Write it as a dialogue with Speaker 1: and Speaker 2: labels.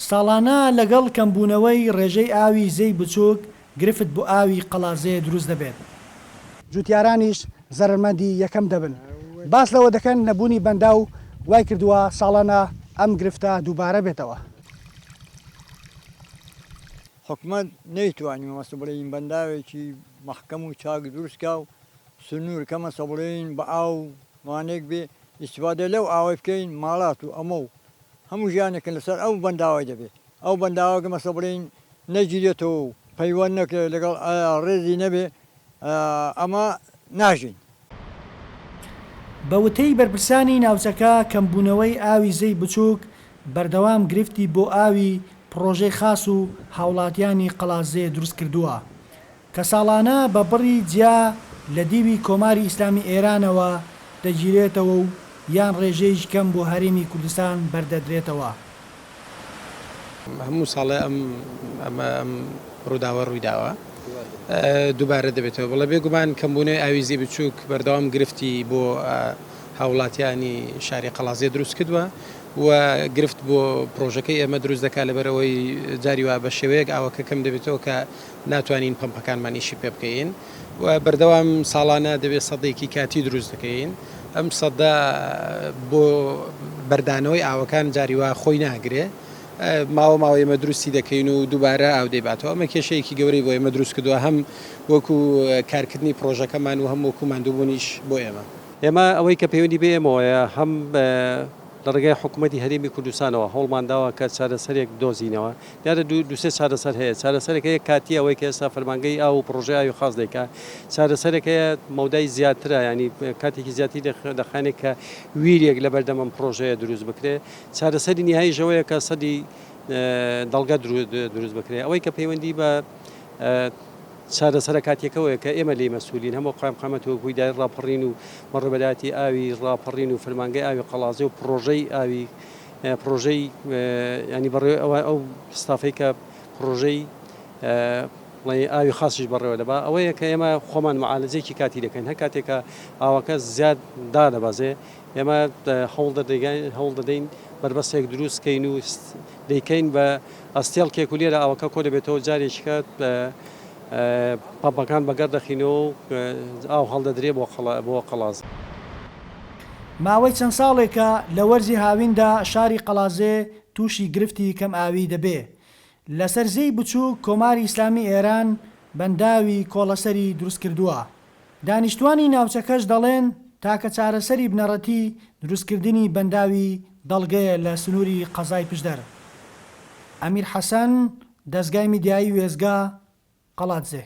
Speaker 1: ساڵانە لەگەڵ کەمبوونەوەی ڕێژەی ئاوی زەی بچووک گرفت بۆ ئاوی قەڵازێ دروست دەبێت.
Speaker 2: جوتیارانیش زەرمەندی یەکەم دەبن. باس لەوە دەکەن نەبوونی بەندا و وای کردووە ساڵانە ئەم گرفتە دووبارە بێتەوە.
Speaker 3: حکومت نەیتوانین مەسە بڵێین بەنداوێکی محکەم و چاک دروستکە و سنوور کە مەسە بڵێین بە ئاو وانێک بێ ئیسیفادە لەو ئاوای بکەین ماڵات و ئەمە و هەموو ژیانێکن لەسەر ئەو بەنداوای دەبێت. ئەو بەنداوەکە مەسە بڵێین نەگیرێتەوە و پەیوەند نەکرێت لەگەڵ ڕێزی نەبێ ئەمە ناژین.
Speaker 1: بە وتەی بەرپرسانی ناوچەکە کەمبوونەوەی ئاوی زەی بچووک بەردەوام گرفتی بۆ ئاوی پرۆژەی خاص و هاوڵاتیانی قەڵازێ دروست کردووە کە ساڵانە بە بڕی جیا لە دیوی کۆماری ئیسلامی ئێرانەوە دەگیرێتەوە و یان ڕێژەیەکی کەم بۆ هەرێمی کوردستان بەردەدرێتەوە.
Speaker 4: هەموو ساڵێ ئەم ڕووداوە ڕوویداوە دووبارە دەبێتەوە. بەڵێ بێگومان کەمبوونەوەی ئاوی زەی بچووک بەردەوام گرفتی بۆ هاوڵاتیانی شاری قەڵازێ دروست کردووە و گرفت بۆ پرۆژەکەی ئێمە دروست دەکات لەبەرەوەی جاری وا بە شێوەیەک ئاوەکە کەم دەبێتەوە کە ناتوانین پەمپەکانمانیشی پێ بکەین و بەردەوام ساڵانە دەبێت سەدەیەکی کاتی دروست دەکەین. ئەم سەدە بۆ بەردانەوەی ئاوەکان جاری وا خۆی ناگرێ ماوە ئێمە دروستی دەکەین و دووبارە ئاو دەیباتەوە. ئەمە کێشەیەکی گەورەی بۆ ئێمە دروست کردووە هەم وەکو کارکردنی پرۆژەکەمان و هەم وەکو ماندووبوونیش بۆ ئێمە.
Speaker 5: ئێمە ئەوەی کە پەیوەندی بێ ئێمەوەیە هەم لە ڕێگای حکوومەتی هەرێمی کوردستانەوە هەوڵمانداوە کە چارەسەرێک دۆزینەوە دیارە دووسێ چارەسەر هەیە. چارەسەرێک هەیە کاتی ئەوەی کە ئێستا فەرمانگەی ئاو و پرۆژەی ئاوی خاص دەیکات. چارەسەرێک هەیە مەودای زیاترە ینی کاتێکی زیاتی دەخانێت کە ویرێک لە بەردەمەم پرۆژەیە دروست بکرێ. چارەسەری نهایی ژەوەیە کە سەدی دەڵگە دروست بکرێت. ئەوەی کە پەیوەندی بە چارەسەرە کاتێکەوەیە کە ئێمە لێ مەسوولین هەموو قامەتەوە گویدای ڕاپەڕین و مەڕەبەداتی ئاوی ڕاپەڕین و فەرمانگەی ئاوی قەڵازێ و پرۆژەی ئاوی پرۆژەی ینی بەڕێ ئەو ستافەی کە پرۆژەی ئاوی خاصیش بەڕێوە دەبا. ئەوەیە کە ئێمە خۆمان معالجەیەکی کاتی دەکەین هەر کاتێکە ئاوەکە زیاد دادەبازێ ئێمە هەوڵ دەدەین بربەستێک دروستکەین و دەیکەین بە ئەستێڵ کێکولێرە ئاوەکە کۆ دەبێتەوە جارێکیکات پەمپەکان بەگەر دەخینەوە و ئاو هەڵدەدرێ بۆ قەڵاز.
Speaker 1: ماوەی چەند ساڵێکە لە وەرزی هاویندا شاری قەڵازێ تووشی گرفتی کەم ئاوی دەبێ. لەسەر زەی بچوو کۆماری ئیسلامی ئێران بەنداوی کۆڵەسەری دروست کردووە. دانیشتوانی ناوچەکەش دەڵێن تاکە چارەسەری بنەڕەتی دروستکردنی بەنداوی دەڵگەیە لە سنووری قەزای پشدەر. ئەمیر حەسەن، دەزگای میدیایی وێزگا، قەڵاتزێ.